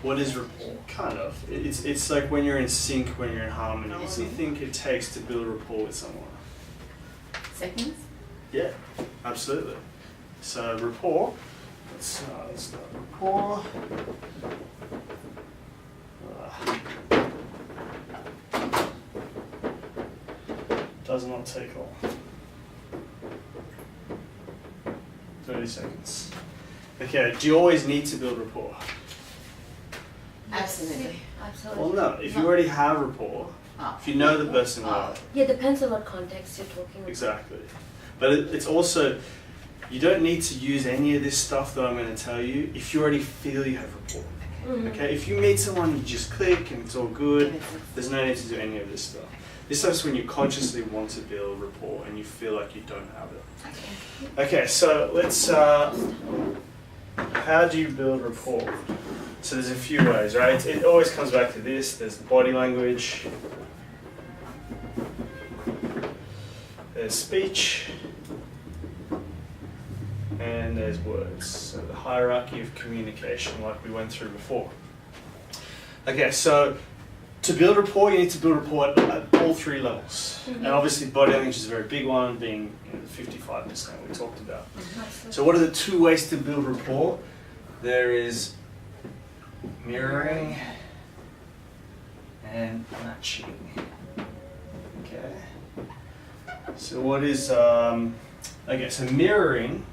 What is rapport? Kind of. It's like when you're in sync, when you're in harmony. What do you think it takes to build rapport with someone? Seconds? Yeah, absolutely. So rapport, let's start rapport. Does not take long. 30 seconds. Okay, do you always need to build rapport? Absolutely. Absolutely. Well, no. If you already have rapport, if you know the person well, Yeah, depends on what context you're talking about. exactly. But it's also, you don't need to use any of this stuff that I'm going to tell you if you already feel you have rapport. Mhm. Okay, if you meet someone, you just click and it's all good. There's no need to do any of this stuff. This stuff's when you consciously want to build rapport and you feel like you don't have it. Okay, so let's. How do you build rapport? So there's a few ways, right? It always comes back to this. There's the body language. There's speech. And there's words. So the hierarchy of communication, like we went through before. Okay, so to build rapport, you need to build rapport at all three levels. Mhm. And obviously body language is a very big one, being the 55% we talked about. Absolutely. So what are the two ways to build rapport? There is mirroring and matching. Okay. So what is, okay, so mirroring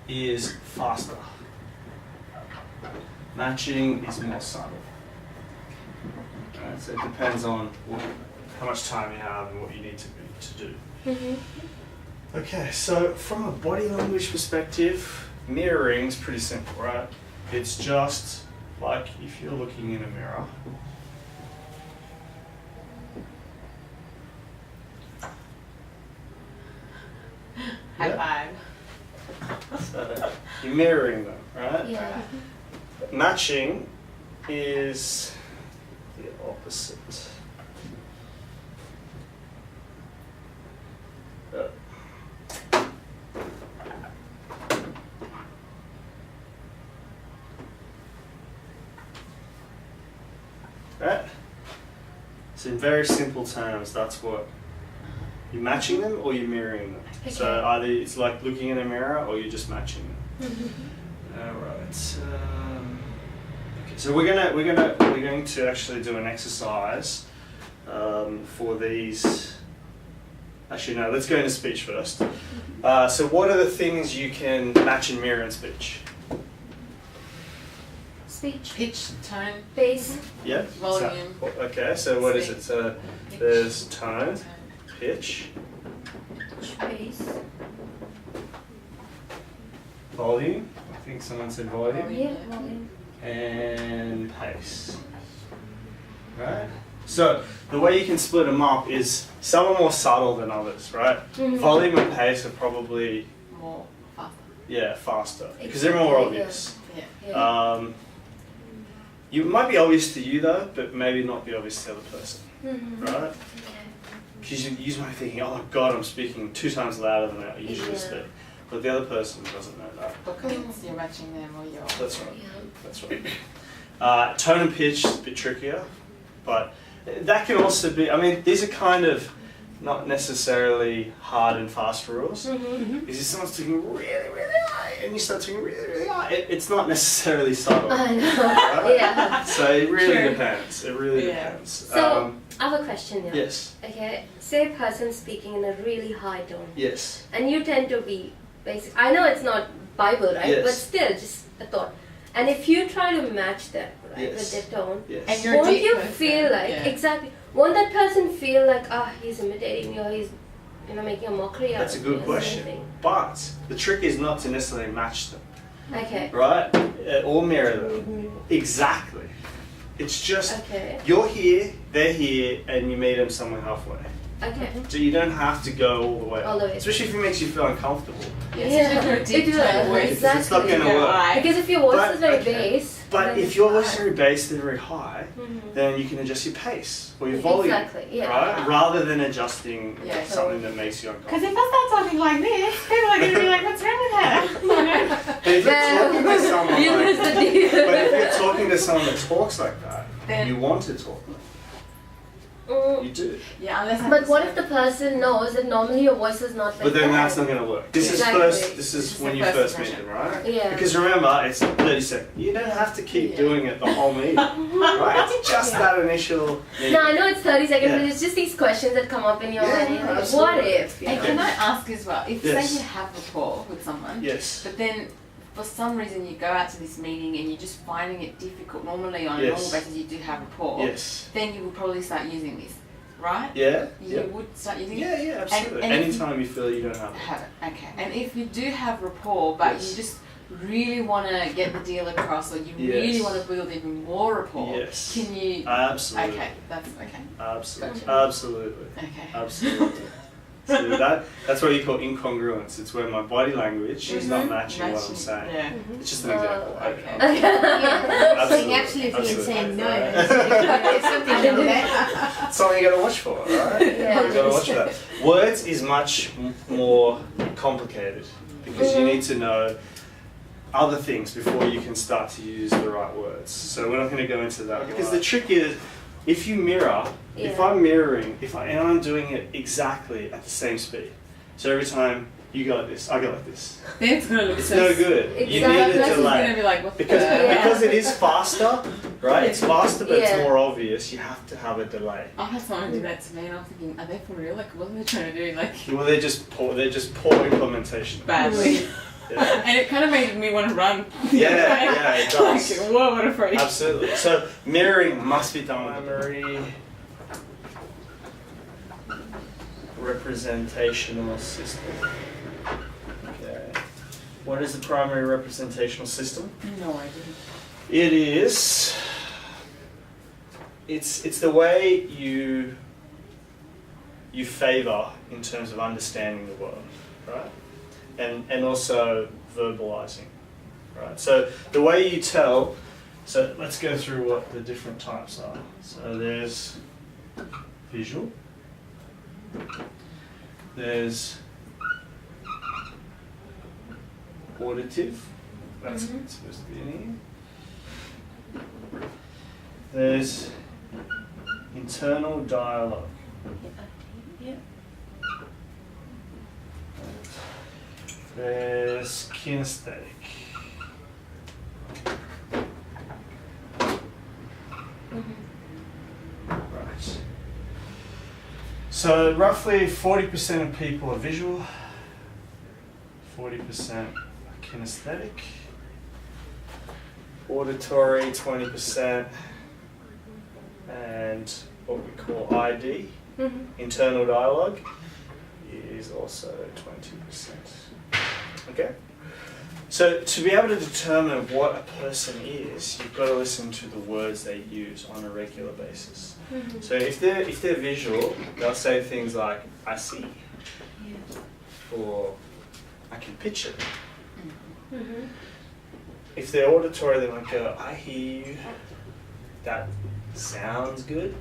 is faster. Matching is more subtle. Right, so it depends on how much time you have and what you need to do. Mhm. Okay, so from a body language perspective, mirroring is pretty simple, right? It's just like if you're looking in a mirror. High Yeah. five. So you're mirroring them, right? Yeah. Matching is the opposite. Uh, Right? So in very simple terms, that's what you're matching them or you're mirroring them. So Okay. either it's like looking in a mirror or you're just matching them. Mhm. All right. Okay, so we're going to actually do an exercise for these. Actually, no. Let's go into speech first. So, what are the things you can match and mirror in speech? Speech, Pitch, tone, bass, Yeah. volume. So, okay. So, what is it? So, there's tone, pitch, bass. volume. I think someone said volume. Yeah, volume. And pace. Right? So the way you can split them up is some are more subtle than others, right? Mhm. Volume and pace are probably, more faster. yeah, faster because they're more Exactly, yeah. obvious. Yeah. Yeah. You might be obvious to you though, but maybe not be obvious to the other person, Mhm. right? Okay. Because you might be thinking, oh God, I'm speaking 2 times louder than I usually Yeah. speak, but the other person doesn't know that. Because you're matching them or you're. That's right. Yeah. That's right. Tone and pitch is a bit trickier, but that can also be, I mean, these are kind of not necessarily hard and fast rules. Mhm. Because if someone's talking really, really high and you start talking really, really high, it's not necessarily subtle. I know. Right? Yeah. So it really True. depends. It really Yeah. depends. So I have a question here. Yes. Okay, say a person speaking in a really high tone, Yes. and you tend to be basic. I know it's not Bible, right? Yes. But still, just a thought. And if you try to match them, right, Yes. with their tone, Yes. And you're a won't deep you person, feel like yeah. exactly? Won't that person feel like he's imitating me or he's making a mockery out That's a of good me or question. something? But the trick is not to necessarily match them, Okay. right? Or mirror them. Exactly. It's just Okay. you're here, they're here, and you meet them somewhere halfway. Okay. So you don't have to go all the way All the way. Especially if it makes you feel uncomfortable. Yes, if you're a deep it will, tone voice. Because it's not exactly. gonna work. Right. Because if your voice But- is very okay. bass, But then if it's your voice is hard. very bass and very high, Mhm. then you can adjust your pace or your volume. Exactly, yeah. Right? Rather than adjusting Yeah, something that makes you Because uncomfortable. if I start talking like this, people are going to be like, what's wrong with her? You know? But if you're talking to someone You lose like, the deal. but if you're talking to someone that talks like that, Then- you want to talk like that. You do. Yeah, unless I But what if the person knows that normally your voice is not like But then that? that's not going to work. This Exactly. is first. This is This is when the you first first meet impression. them, right? Yeah. Because remember, it's 30 seconds. You don't have to keep Yeah. doing it the whole meeting, right? It's just that initial. Meeting. No, I know it's 30 seconds, Yeah. but it's just these questions that come up in your Yeah, mind. You're like, absolutely. what if? You And know? can I ask as well, if Yes. say you have rapport with someone, Yes. but then for some reason you go out to this meeting and you're just finding it difficult, normally on a Yes. normal basis you do have rapport, Yes. then you will probably start using this, right? Yeah. You Yeah. would start using Yeah. it? Yeah. Absolutely. and if you- Anytime you feel you don't have it. Have it, okay. And if you do have rapport, but Yes. you just really want to get the deal across, or you really Yes. want to build even more rapport, Yes. can you? Absolutely. Okay, that's okay. Absolutely. Gotcha. Absolutely. Okay. Absolutely. So that's what you call incongruence. It's where my body language is not matching what I'm saying. Yeah. It's just an example. okay. Yeah. Absolutely. Saying absolutely and saying no. Absolutely. It's something in there. It's something you gotta watch for, right? Yeah. You gotta watch for that. Words is much more complicated because you need to know other things before you can start to use the right words. So we're not going to go into that because the trick is, if you mirror, if Yeah. I'm mirroring, and I'm doing it exactly at the same speed. So every time you go like this, I go like this. Then it's gonna look It's so. no good. You Exactly. need a Person's gonna delay. be like, what Because, the? Yeah. because it is faster, right? It's faster, but Yeah. it's more obvious. You have to have a delay. I had someone do that to me, and I'm thinking, are they for real? Like, what are they trying to do? Like, Well, they're just poor implementation. badly. Yeah. And it kind of made me want to run. Yeah, it does. Like, whoa, what a freak. Absolutely. So mirroring must be done with primary representational system. Okay. What is the primary representational system? No idea. It is. It's the way you favor in terms of understanding the world, right? And also verbalizing, right? So the way you tell. So let's go through what the different types are. So there's visual. There's auditive. That's supposed to be in here. There's internal dialogue. Yeah. There's kinesthetic. Right. So roughly 40% of people are visual, 40% are kinesthetic, auditory 20%, and what we call ID, internal dialogue, is also 20%. Okay? So to be able to determine what a person is, you've got to listen to the words they use on a regular basis. So if they're visual, they'll say things like "I see," or "I can picture." If they're auditory, they might go "I hear you," "That sounds good,"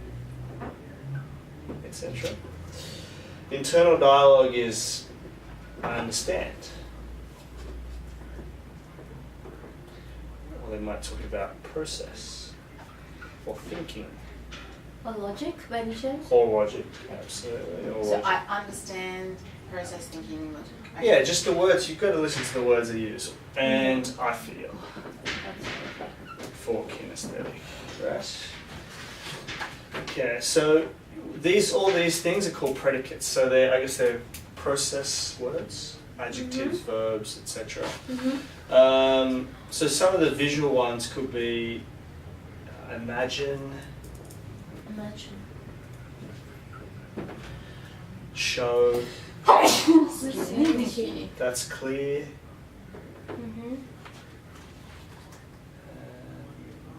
etc. Internal dialogue is "I understand." Or they might talk about process or thinking. Or logic, by any chance? Or logic, absolutely. Or So logic. I understand process thinking logic. Okay. Yeah, just the words. You've got to listen to the words they use. And I feel for kinesthetic, right? Okay, so all these things are called predicates. So they're process words, adjectives, verbs, etc. So some of the visual ones could be imagine, Imagine. show, Thank you. that's clear.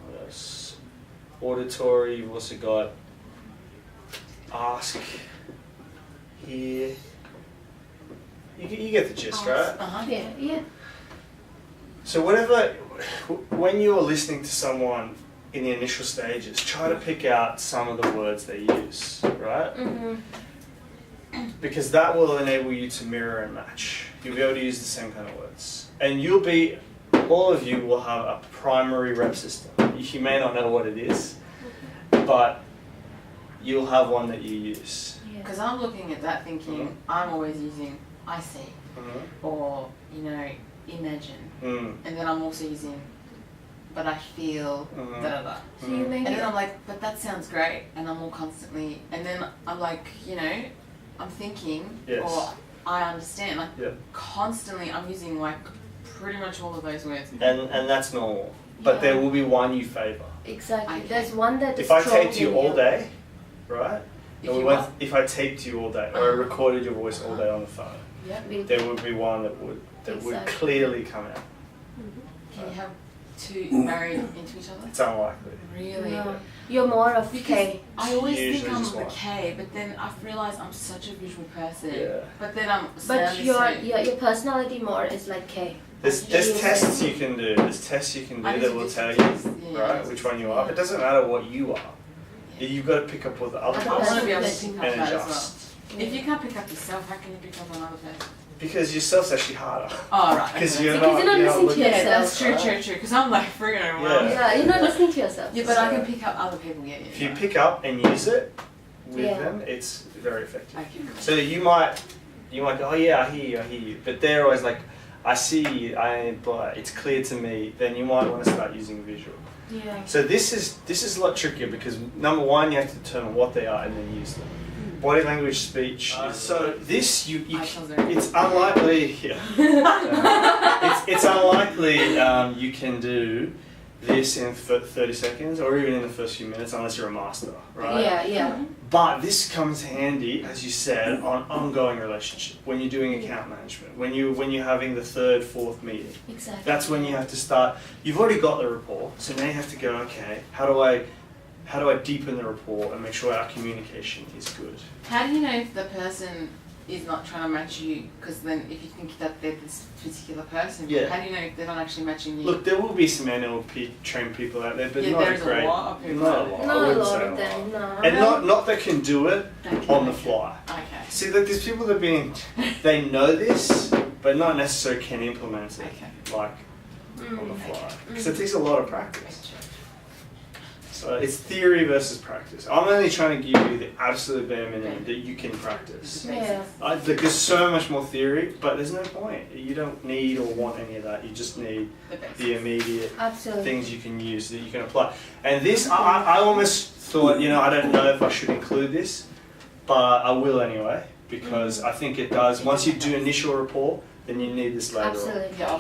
What else? Auditory, you've also got ask, hear. You get the gist, right? Uh-huh. Yeah, yeah. So when you're listening to someone in the initial stages, try to pick out some of the words they use, right? Because that will enable you to mirror and match. You'll be able to use the same kind of words. And you'll be all of you will have a primary rep system. You may not know what it is, but you'll have one that you use. Because I'm looking at that thinking, Mhm. I'm always using I see Mm-hmm. or, you know, imagine. Mm. And then I'm also using but I feel Mhm. da da da. So you make And then it. I'm like, but that sounds great, and I'm all constantly, and then I'm like, you know, I'm thinking, Yes. or I understand, like Yeah. constantly I'm using like pretty much all of those words. And that's normal. But there will be one you favour. Exactly. Okay. There's one that is If I strong taped you in all day, right? If And we you went, what? if I taped you all day, or I recorded your voice all day on the phone, Yeah. We'll- there would be one that would Exactly. clearly come out. Can you have two married into each other? It's unlikely. Really? No. You're more of Because K. I always Usually think I'm just the one. K, but then I've realised I'm such a visual person. Yeah. But then I'm But sounding your so- your personality more is like K. There's Yeah. tests you can do. There's tests you can I do need that to will do tell some you, tests, yeah. right, which one you are. Yeah. It doesn't matter what you are. Yeah. You've got to pick up what the other Other I want person to be able to is pick up and that as well. adjust. If you can't pick up yourself, how can you pick up another person? Because yourself's actually harder. Oh, right. Because okay. you're Because not, you're not you're listening to looking- Yeah, yourself. that's true, true, true. Because I'm like friggin' overwhelmed. Yeah, you're not listening to yourself. Yeah, but I So- can pick up other people. Yeah, yeah. If you right. pick up and use it with Yeah. them, it's very effective. Okay. Cool. So you might go, oh yeah, I hear you, but they're always like, I see you, but it's clear to me. Then you might want to start using visual. Yeah. So this is a lot trickier because number one, you have to determine what they are and then use them. Body language, speech. So this it's unlikely. Yeah. it's unlikely you can do this in 30 seconds or even in the first few minutes unless you're a master, right? Yeah, yeah. But this comes handy, as you said, on ongoing relationship. When you're doing account management, when you're having the third, fourth meeting, Exactly. that's when you have to start. You've already got the rapport, so now you have to go. Okay, how do I deepen the rapport and make sure our communication is good? How do you know if the person is not trying to match you? Because then, if you think that they're this particular person, Yeah. how do you know if they're not actually matching you? Look, there will be some NLP trained people out there, but yeah, not there's great. a lot of people. Not a lot. I Not a wouldn't lot say of a them, lot. no. And not that can do it Okay. on the fly. Okay. See, like there's people that they know this, but not necessarily can implement it Okay. like on the Mm. fly because it takes a lot of practice. Gotcha. So it's theory versus practice. I'm only trying to give you the absolute bare minimum that you can practice. Yeah. There's so much more theory, but there's no point. You don't need or want any of that. You just need The basics. the immediate Absolutely. things you can use that you can apply. And this, I almost thought, I don't know if I should include this, but I will anyway because I think it does. Once you do initial rapport, then you need this later on. Absolutely. Yeah. Yeah.